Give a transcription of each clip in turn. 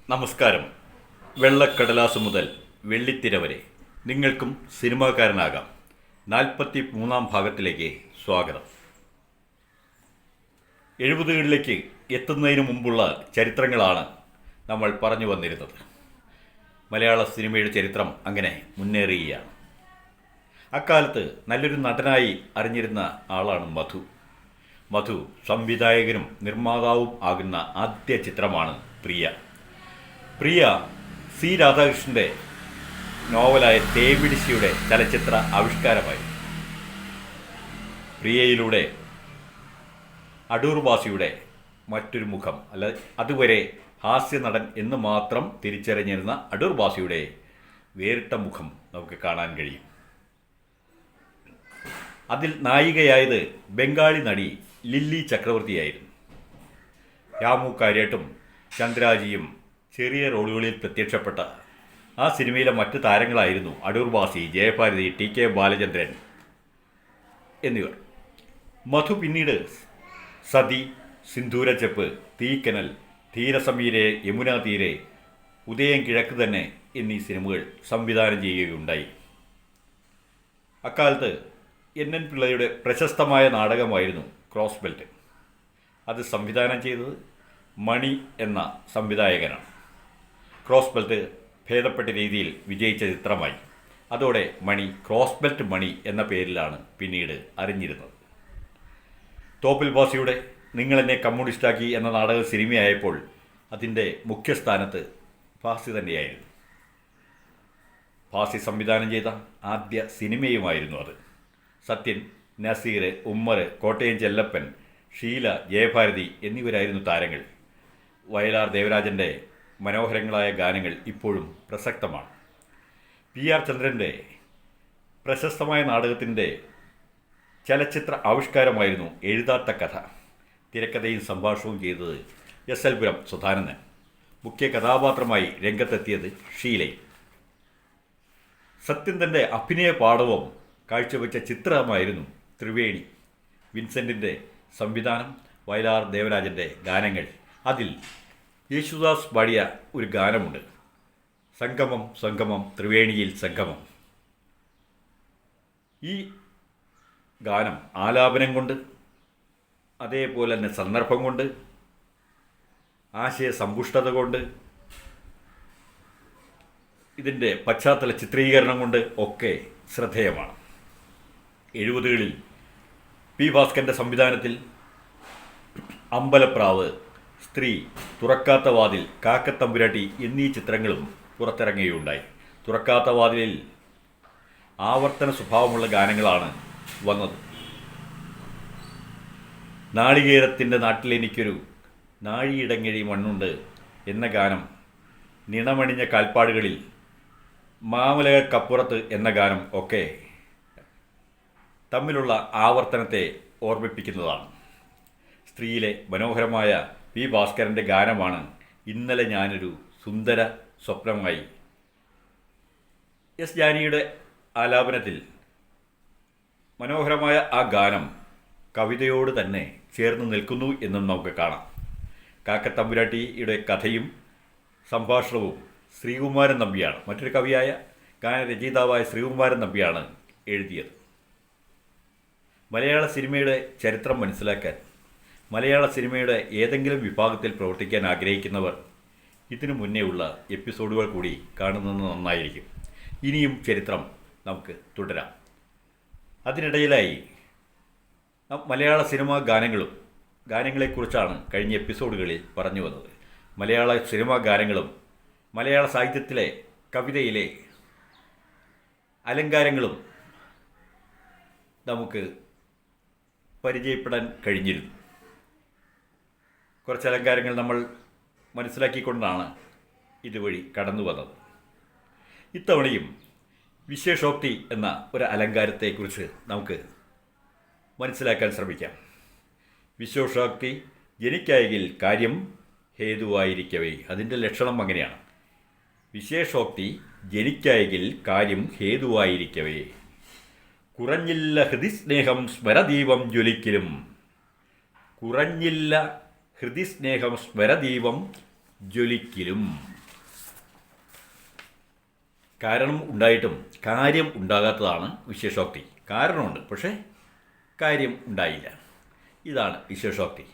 നമസ്കാരം. വെള്ളക്കടലാസ് മുതൽ വെള്ളിത്തിര വരെ നിങ്ങൾക്കും സിനിമാക്കാരനാകാം. 43-ാം ഭാഗത്തിലേക്ക് സ്വാഗതം. 70കളിലേക്ക് എത്തുന്നതിന് മുമ്പുള്ള ചരിത്രങ്ങളാണ് നമ്മൾ പറഞ്ഞു വന്നിരുന്നത്. മലയാള സിനിമയുടെ ചരിത്രം അങ്ങനെ മുന്നേറുകയാണ്. അക്കാലത്ത് നല്ലൊരു നടനായി അറിഞ്ഞിരുന്ന ആളാണ് മധു സംവിധായകനും നിർമ്മാതാവും ആകുന്ന ആദ്യ ചിത്രമാണ് പ്രിയ സി രാധാകൃഷ്ണൻ്റെ നോവലായ തേവിടിശിയുടെ ചലച്ചിത്ര ആവിഷ്കാരമായി. പ്രിയയിലൂടെ അടൂർ ബാസിയുടെ മറ്റൊരു മുഖം, അല്ല അതുവരെ ഹാസ്യനടൻ എന്ന് മാത്രം തിരിച്ചറിഞ്ഞിരുന്ന അടൂർ ബാസിയുടെ വേറിട്ട മുഖം നമുക്ക് കാണാൻ കഴിയും. അതിൽ നായികയായത് ബംഗാളി നടി ലില്ലി ചക്രവർത്തിയായിരുന്നു. രാമു കാര്യാട്ടും ചന്ദ്രാജിയും ചെറിയ റോളുകളിൽ പ്രത്യക്ഷപ്പെട്ട ആ സിനിമയിലെ മറ്റ് താരങ്ങളായിരുന്നു അടൂർ ബാസി, ജയഭാരതി, ടി.കെ. ബാലചന്ദ്രൻ എന്നിവർ. മധു പിന്നീട് സതി, സിന്ദൂരച്ചെപ്പ്, തീക്കനൽ, ധീരസമീരെ, യമുനാ തീരെ, ഉദയം കിഴക്ക് തന്നെ എന്നീ സിനിമകൾ സംവിധാനം ചെയ്യുകയുണ്ടായി. അക്കാലത്ത് എൻ പിള്ളയുടെ പ്രശസ്തമായ നാടകമായിരുന്നു ക്രോസ് ബെൽറ്റ്. അത് സംവിധാനം ചെയ്തത് മണി എന്ന സംവിധായകനാണ്. ക്രോസ് ബെൽറ്റ് ഭേദപ്പെട്ട രീതിയിൽ വിജയിച്ച ചിത്രമായി. അതോടെ മണി ക്രോസ് ബെൽറ്റ് മണി എന്ന പേരിലാണ് പിന്നീട് അറിഞ്ഞിരുന്നത്. തോപ്പിൽ ഭാസിയുടെ നിങ്ങളെന്നെ കമ്മ്യൂണിസ്റ്റാക്കി എന്ന നാടക സിനിമയായപ്പോൾ അതിൻ്റെ മുഖ്യസ്ഥാനത്ത് ഭാസി തന്നെയായിരുന്നു. ഭാസി സംവിധാനം ചെയ്ത ആദ്യ സിനിമയുമായിരുന്നു അത്. സത്യൻ, നസീർ, ഉമ്മർ, കോട്ടയം ചെല്ലപ്പൻ, ഷീല, ജയഭാരതി എന്നിവരായിരുന്നു താരങ്ങൾ. വയലാർ ദേവരാജൻ്റെ മനോഹരങ്ങളായ ഗാനങ്ങൾ ഇപ്പോഴും പ്രസക്തമാണ്. പി.ആർ. ചന്ദ്രൻ്റെ പ്രശസ്തമായ നാടകത്തിൻ്റെ ചലച്ചിത്ര ആവിഷ്കാരമായിരുന്നു എഴുതാത്ത കഥ. തിരക്കഥയും സംഭാഷണവും ചെയ്തത് എസ്.എൽ. പുരം സുധാനന്ദൻ. മുഖ്യ കഥാപാത്രമായി രംഗത്തെത്തിയത് ഷീലയും. സത്യൻ തൻ്റെ അഭിനയ പാടവം കാഴ്ചവെച്ച ചിത്രമായിരുന്നു ത്രിവേണി. വിൻസെൻറ്റിൻ്റെ സംവിധാനം, വയലാർ ദേവരാജൻ്റെ ഗാനങ്ങൾ. അതിൽ യേശുദാസ് പാടിയ ഒരു ഗാനമുണ്ട്, സംഗമം സംഗമം ത്രിവേണിയിൽ സംഗമം. ഈ ഗാനം ആലാപനം കൊണ്ട്, അതേപോലെ തന്നെ സന്ദർഭം കൊണ്ട്, ആശയ സമ്പുഷ്ടത കൊണ്ട്, ഇതിൻ്റെ പശ്ചാത്തല ചിത്രീകരണം കൊണ്ട് ഒക്കെ ശ്രദ്ധേയമാണ്. 70കളിൽ പി. ഭാസ്കരൻ്റെ സംവിധാനത്തിൽ അമ്പലപ്രാവ്, സ്ത്രീ, തുറക്കാത്ത വാതിൽ, കാക്കത്തമ്പുരാട്ടി എന്നീ ചിത്രങ്ങളും പുറത്തിറങ്ങുകയുണ്ടായി. തുറക്കാത്ത വാതിലിൽ ആവർത്തന സ്വഭാവമുള്ള ഗാനങ്ങളാണ് വന്നത്. നാളികേരത്തിൻ്റെ നാട്ടിലെനിക്കൊരു നാഴിയിടങ്ങഴി മണ്ണുണ്ട് എന്ന ഗാനം, നിണമണിഞ്ഞ കാൽപ്പാടുകളിൽ, മാമലകൾക്കപ്പുറത്ത് എന്ന ഗാനം ഒക്കെ തമ്മിലുള്ള ആവർത്തനത്തെ ഓർമ്മിപ്പിക്കുന്നതാണ്. സ്ത്രീയിലെ മനോഹരമായ പി. ഭാസ്കരൻ്റെ ഗാനമാണ് ഇന്നലെ ഞാനൊരു സുന്ദര സ്വപ്നമായി. എസ്. ജാനിയുടെ ആലാപനത്തിൽ മനോഹരമായ ആ ഗാനം കവിതയോട് തന്നെ ചേർന്ന് നിൽക്കുന്നു എന്നും നമുക്ക് കാണാം. കാക്കത്തമ്പുരാട്ടിയുടെ കഥയും സംഭാഷണവും ശ്രീകുമാരൻ നമ്പിയാണ്, മറ്റൊരു കവിയായ ഗാനരചയിതാവായ ശ്രീകുമാരൻ നമ്പിയാണ് എഴുതിയത്. മലയാള സിനിമയുടെ ചരിത്രം മനസ്സിലാക്കാൻ, മലയാള സിനിമയുടെ ഏതെങ്കിലും വിഭാഗത്തിൽ പ്രവർത്തിക്കാൻ ആഗ്രഹിക്കുന്നവർ ഇതിനു മുന്നേ ഉള്ള എപ്പിസോഡുകൾ കൂടി കാണുന്നത് നന്നായിരിക്കും. ഇനിയും ചരിത്രം നമുക്ക് തുടരാം. അതിനിടയിലായി മലയാള സിനിമാ ഗാനങ്ങളെക്കുറിച്ചാണ് കഴിഞ്ഞ എപ്പിസോഡുകളിൽ പറഞ്ഞു വന്നത്. മലയാള സിനിമാ ഗാനങ്ങളും മലയാള സാഹിത്യത്തിലെ കവിതയിലെ അലങ്കാരങ്ങളും നമുക്ക് പരിചയപ്പെടാൻ കഴിഞ്ഞിരുന്നു. കുറച്ച് അലങ്കാരങ്ങൾ നമ്മൾ മനസ്സിലാക്കിക്കൊണ്ടാണ് ഇതുവഴി കടന്നു വന്നത്. ഇത്തവണയും വിശേഷോക്തി എന്ന ഒരു അലങ്കാരത്തെക്കുറിച്ച് നമുക്ക് മനസ്സിലാക്കാൻ ശ്രമിക്കാം. വിശേഷോക്തി ജനിക്കായെങ്കിൽ കാര്യം ഹേതുവായിരിക്കവേ. അതിൻ്റെ ലക്ഷണം അങ്ങനെയാണ്. വിശേഷോക്തി ജനിക്കായെങ്കിൽ കാര്യം ഹേതുവായിരിക്കവേ. കുറഞ്ഞില്ല ഹൃദിസ്നേഹം സ്മരദീപം ജ്വലിക്കലും. കുറഞ്ഞില്ല ഹൃദിസ്നേഹം സ്മരദീപം ജ്വലിക്കലും. കാരണം ഉണ്ടായിട്ടും കാര്യം ഉണ്ടാകാത്തതാണ് വിശേഷോക്തി. കാരണമുണ്ട്, പക്ഷേ കാര്യം ഉണ്ടായില്ല. ഇതാണ് വിശേഷോക്തി.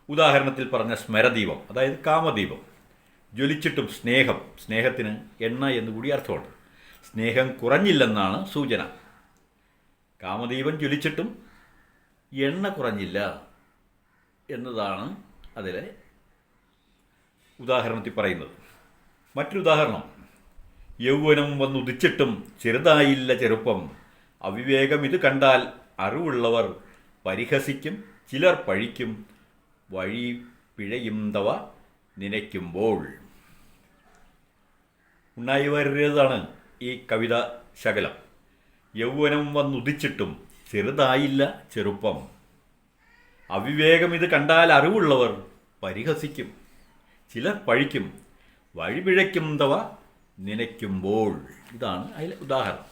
ഉദാഹരണത്തിൽ പറഞ്ഞ സ്മരദീപം, അതായത് കാമദീപം ജ്വലിച്ചിട്ടും സ്നേഹത്തിന് എണ്ണ എന്നുകൂടി അർത്ഥമുണ്ട്. സ്നേഹം കുറഞ്ഞില്ലെന്നാണ് സൂചന. കാമദീപം ജ്വലിച്ചിട്ടും എണ്ണ കുറഞ്ഞില്ല എന്നതാണ് അതിലെ ഉദാഹരണത്തിൽ പറയുന്നത്. മറ്റൊരു ഉദാഹരണം, യൗവനം വന്നുദിച്ചിട്ടും ചെറുതായില്ല ചെറുപ്പം, അവിവേകം ഇത് കണ്ടാൽ അറിവുള്ളവർ പരിഹസിക്കും, ചിലർ പഴിക്കും, വഴി പിഴയുന്തവ നനയ്ക്കുമ്പോൾ. ഉണ്ണായി വാര്യരുടേതാണ് ഈ കവിത ശകലം. യൗവനം വന്നുദിച്ചിട്ടും ചെറുതായില്ല ചെറുപ്പം, അവിവേകം ഇത് കണ്ടാൽ അറിവുള്ളവർ പരിഹസിക്കും, ചിലർ പഴിക്കും, വഴിപിഴയ്ക്കുന്നവ നനയ്ക്കുമ്പോൾ. ഇതാണ് അതിലെ ഉദാഹരണം.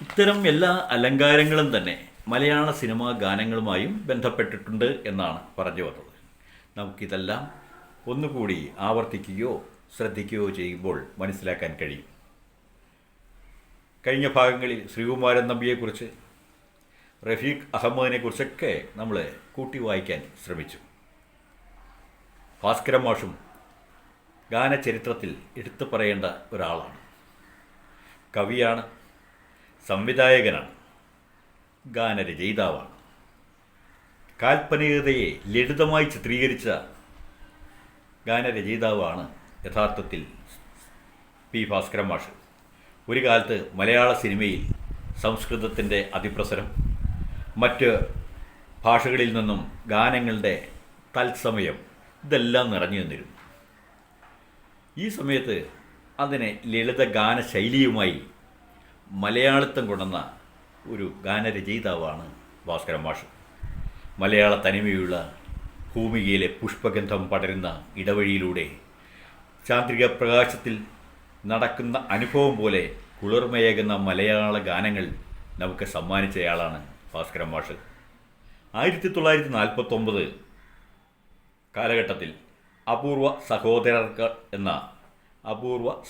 ഇത്തരം എല്ലാ അലങ്കാരങ്ങളും തന്നെ മലയാള സിനിമാ ഗാനങ്ങളുമായും ബന്ധപ്പെട്ടിട്ടുണ്ട് എന്നാണ് പറഞ്ഞു വന്നത്. നമുക്കിതെല്ലാം ഒന്നുകൂടി ആവർത്തിക്കുകയോ ശ്രദ്ധിക്കുകയോ ചെയ്യുമ്പോൾ മനസ്സിലാക്കാൻ കഴിയും. കഴിഞ്ഞ ഭാഗങ്ങളിൽ ശ്രീകുമാരൻ നമ്പിയെക്കുറിച്ച്, റഫീഖ് അഹമ്മദിനെക്കുറിച്ചൊക്കെ നമ്മൾ കൂട്ടി വായിക്കാൻ ശ്രമിച്ചു. ഭാസ്കരൻ മാഷും ഗാനചരിത്രത്തിൽ എടുത്തു പറയേണ്ട ഒരാളാണ്. കവിയാണ്, സംവിധായകനാണ്, ഗാനരചയിതാവാണ്. കാൽപ്പനികതയെ ലളിതമായി ചിത്രീകരിച്ച ഗാനരചയിതാവാണ് യഥാർത്ഥത്തിൽ പി ഭാസ്കരൻ മാഷ്. ഒരു കാലത്ത് മലയാള സിനിമയിൽ സംസ്കൃതത്തിൻ്റെ അതിപ്രസരം, മറ്റ് ഭാഷകളിൽ നിന്നും ഗാനങ്ങളുടെ തത്സമയം ഇതെല്ലാം നിറഞ്ഞു നിന്നിരുന്നു. ഈ സമയത്ത് അതിനെ ലളിത ഗാനശൈലിയുമായി മലയാളിത്തം കൊണ്ടുവന്ന ഒരു ഗാനരചയിതാവാണ് ഭാസ്കരൻ മാഷ്. മലയാള തനിമയുള്ള ഭൂമികയിലെ പുഷ്പഗന്ധം പടരുന്ന ഇടവഴിയിലൂടെ ചാന്ദ്രിക പ്രകാശത്തിൽ നടക്കുന്ന അനുഭവം പോലെ കുളിർമയേകുന്ന മലയാള ഗാനങ്ങൾ നമുക്ക് സമ്മാനിച്ചയാളാണ് ഭാസ്കരൻ മാഷ്. 1949 കാലഘട്ടത്തിൽ അപൂർവ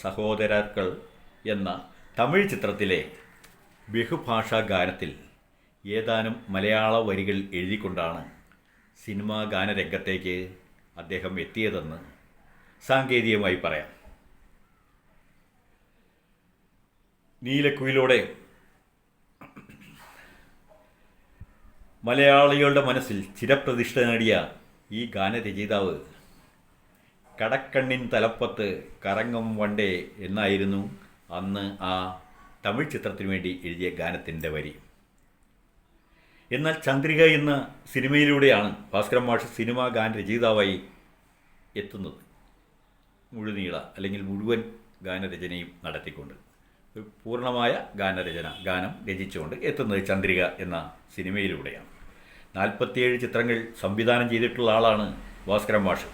സഹോദരർക്കൾ എന്ന തമിഴ് ചിത്രത്തിലെ ബഹുഭാഷാ ഗാനത്തിൽ ഏതാനും മലയാള വരികൾ എഴുതിക്കൊണ്ടാണ് സിനിമാ ഗാനരംഗത്തേക്ക് അദ്ദേഹം എത്തിയതെന്ന് സാങ്കേതികമായി പറയാം. നീലക്കുയിലൂടെ മലയാളികളുടെ മനസ്സിൽ ചിരപ്രതിഷ്ഠ നേടിയ ഈ ഗാനരചയിതാവ് കടക്കണ്ണിൻ തലപ്പത്ത് കറങ്ങും വണ്ടേ എന്നായിരുന്നു അന്ന് ആ തമിഴ് ചിത്രത്തിനു വേണ്ടി എഴുതിയ ഗാനത്തിൻ്റെ വരി. എന്നാൽ ചന്ദ്രിക എന്ന സിനിമയിലൂടെയാണ് ഭാസ്കരൻ മാഷ് സിനിമാ ഗാനരചയിതാവായി എത്തുന്നത്. മുഴുനീള അല്ലെങ്കിൽ മുഴുവൻ ഗാനരചനയും നടത്തിക്കൊണ്ട് ഒരു പൂർണ്ണമായ ഗാനം രചിച്ചുകൊണ്ട് എത്തുന്നത് ചന്ദ്രിക എന്ന സിനിമയിലൂടെയാണ്. 47 ചിത്രങ്ങൾ സംവിധാനം ചെയ്തിട്ടുള്ള ആളാണ് ഭാസ്കരൻ മാഷ്.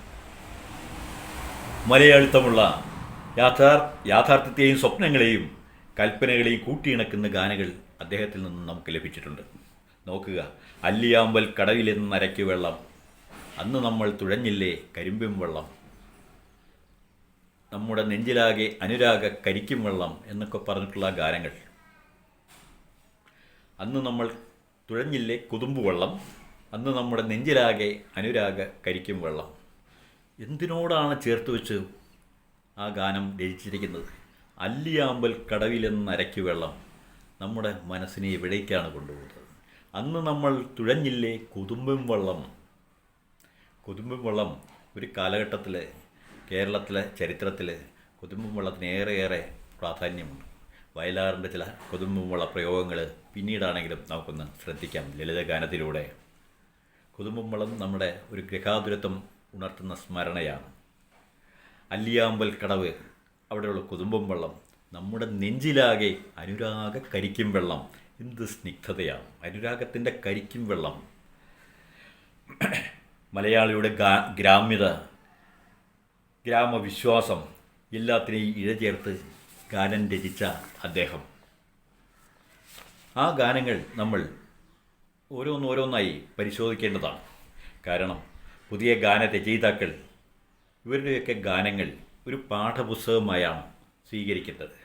മലയാളിത്തമുള്ള യാഥാർത്ഥ്യത്തെയും സ്വപ്നങ്ങളെയും കൽപ്പനകളെയും കൂട്ടിയിണക്കുന്ന ഗാനങ്ങൾ അദ്ദേഹത്തിൽ നിന്നും നമുക്ക് ലഭിച്ചിട്ടുണ്ട്. നോക്കുക, അല്ലിയാമ്പൽ കടവിലെന്ന് നരയ്ക്കു വെള്ളം, അന്ന് നമ്മൾ തുഴഞ്ഞില്ലേ കരിമ്പിൻ വെള്ളം, നമ്മുടെ നെഞ്ചിലാകെ അനുരാഗ കരിക്കും വെള്ളം എന്നൊക്കെ പറഞ്ഞിട്ടുള്ള ഗാനങ്ങൾ. അന്ന് നമ്മൾ തുഴഞ്ഞില്ലേ കുതുമ്പു വെള്ളം, അന്ന് നമ്മുടെ നെഞ്ചിലാകെ അനുരാഗ കരിക്കും വെള്ളം. എന്തിനോടാണ് ചേർത്ത് വെച്ച് ആ ഗാനം രചിച്ചിരിക്കുന്നത്? അല്ലിയാമ്പൽ കടവിലെന്ന് അരയ്ക്കു വെള്ളം നമ്മുടെ മനസ്സിനെ എവിടേക്കാണ് കൊണ്ടുപോകുന്നത്? അന്ന് നമ്മൾ തുഴഞ്ഞില്ലേ കുതുമ്പും വെള്ളം. കുതുമ്പും വെള്ളം ഒരു കാലഘട്ടത്തിൽ കേരളത്തിലെ ചരിത്രത്തിൽ കുതുമ്പും വെള്ളത്തിന് ഏറെ പ്രാധാന്യമുണ്ട്. വയലാറിൻ്റെ ചില കുതുമ്പും വെള്ള പ്രയോഗങ്ങൾ പിന്നീടാണെങ്കിലും നമുക്കൊന്ന് ശ്രദ്ധിക്കാം ലളിതഗാനത്തിലൂടെ. കുതുമ്പും വെള്ളം നമ്മുടെ ഒരു ഗൃഹാതുരത്വം ഉണർത്തുന്ന സ്മരണയാണ്. അല്ലിയാമ്പൽ കടവ്, അവിടെയുള്ള കുതുമ്പും വെള്ളം, നമ്മുടെ നെഞ്ചിലാകെ അനുരാഗ കരിക്കും വെള്ളം. എന്ത് സ്നിഗ്ധതയാണ്! അനുരാഗത്തിൻ്റെ കരിക്കും വെള്ളം. മലയാളിയുടെ ഗ്രാമ്യത, ഗ്രാമവിശ്വാസം എല്ലാത്തിനെയും ഇഴചേർത്ത് ഗാനം രചിച്ച അദ്ദേഹം. ആ ഗാനങ്ങൾ നമ്മൾ ഓരോന്നോരോന്നായി പരിശോധിക്കേണ്ടതാണ്. കാരണം പുതിയ ഗാനരചയിതാക്കൾ ഇവരുടെയൊക്കെ ഗാനങ്ങൾ ഒരു പാഠപുസ്തകമായാണ് സ്വീകരിക്കേണ്ടത്.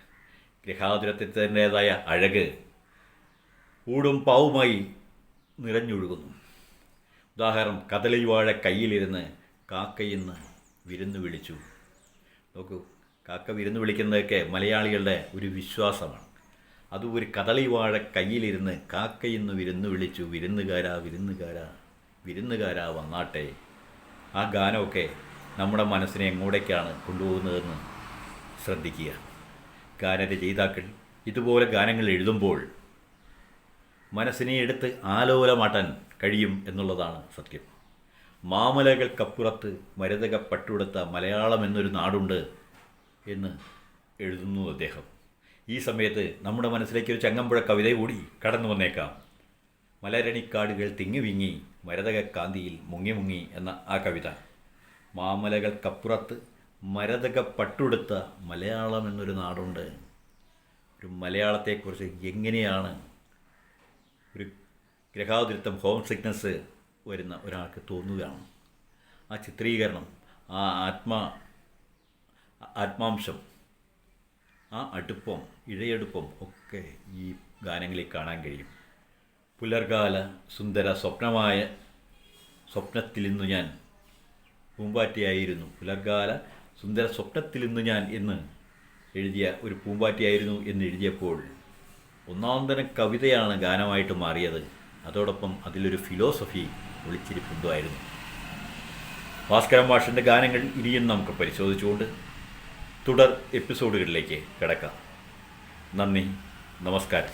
ഗൃഹാതുരത്വത്തിൻ്റേതായ അഴക് ഊടും പാവുമായി നിറഞ്ഞൊഴുകുന്നു. ഉദാഹരണം, കദളിവാഴ കയ്യിലിരുന്ന് കാക്കയിന്ന് വിരുന്ന് വിളിച്ചു. നോക്കൂ, കാക്ക വിരുന്ന് വിളിക്കുന്നതൊക്കെ മലയാളികളുടെ ഒരു വിശ്വാസമാണ്. അതും ഒരു കദളിവാഴ കയ്യിലിരുന്ന് കാക്കയിന്ന് വിരുന്ന് വിളിച്ചു, വിരുന്നുകാരാ വിരുന്നുകാരാ വിരുന്നുകാരാ വന്നാട്ടെ. ആ ഗാനമൊക്കെ നമ്മുടെ മനസ്സിനെ എങ്ങോട്ടേക്കാണ് കൊണ്ടുപോകുന്നതെന്ന് ശ്രദ്ധിക്കുക. ഗാനരചയിതാക്കൾ ഇതുപോലെ ഗാനങ്ങൾ എഴുതുമ്പോൾ മനസ്സിനെ എടുത്ത് ആലോലമാട്ടാൻ കഴിയും എന്നുള്ളതാണ് സത്യം. മാമലകൾക്കപ്പുറത്ത് മരതക പട്ടുടുത്ത മലയാളം എന്നൊരു നാടുണ്ട് എന്ന് എഴുതുന്നു അദ്ദേഹം. ഈ സമയത്ത് നമ്മുടെ മനസ്സിലേക്ക് ഒരു ചങ്ങമ്പുഴ കവിത കൂടി കടന്നു വന്നേക്കാം. മലരണിക്കാടുകൾ തിങ്ങി വിങ്ങി മരതക കാന്തിയിൽ മുങ്ങി മുങ്ങി എന്ന ആ കവിത. മാമലകൾക്കപ്പുറത്ത് മരതക പട്ടുടുത്ത മലയാളം എന്നൊരു നാടുണ്ട്. ഒരു മലയാളത്തെക്കുറിച്ച് എങ്ങനെയാണ് ഒരു ഗ്രഹാതുരത്വം, ഹോം സിക്നസ് വരുന്ന ഒരാൾക്ക് തോന്നുകയാണ്. ആ ചിത്രീകരണം, ആ ആത്മാംശം, ആ അടുപ്പം, ഇഴയടുപ്പം ഒക്കെ ഈ ഗാനങ്ങളിൽ കാണാൻ കഴിയും. പുലർകാല സുന്ദര സ്വപ്നത്തിലിന്നു ഞാൻ പൂമ്പാറ്റയായിരുന്നു. പുലർകാല സുന്ദര സ്വപ്നത്തിലിന്നു ഞാൻ എന്ന് എഴുതിയ ഒരു പൂമ്പാറ്റയായിരുന്നു എന്ന് എഴുതിയപ്പോൾ ഒന്നാം തരം കവിതയാണ് ഗാനമായിട്ട് മാറിയത്. അതോടൊപ്പം അതിലൊരു ഫിലോസഫി ഒളിച്ചിരിപ്പുണ്ടായിരുന്നു. ഭാസ്കരൻ മാഷിൻ്റെ ഗാനങ്ങൾ ഇനിയും നമുക്ക് പരിശോധിച്ചുകൊണ്ട് തുടർ എപ്പിസോഡുകളിലേക്ക് കിടക്കാം. നന്ദി, നമസ്കാരം.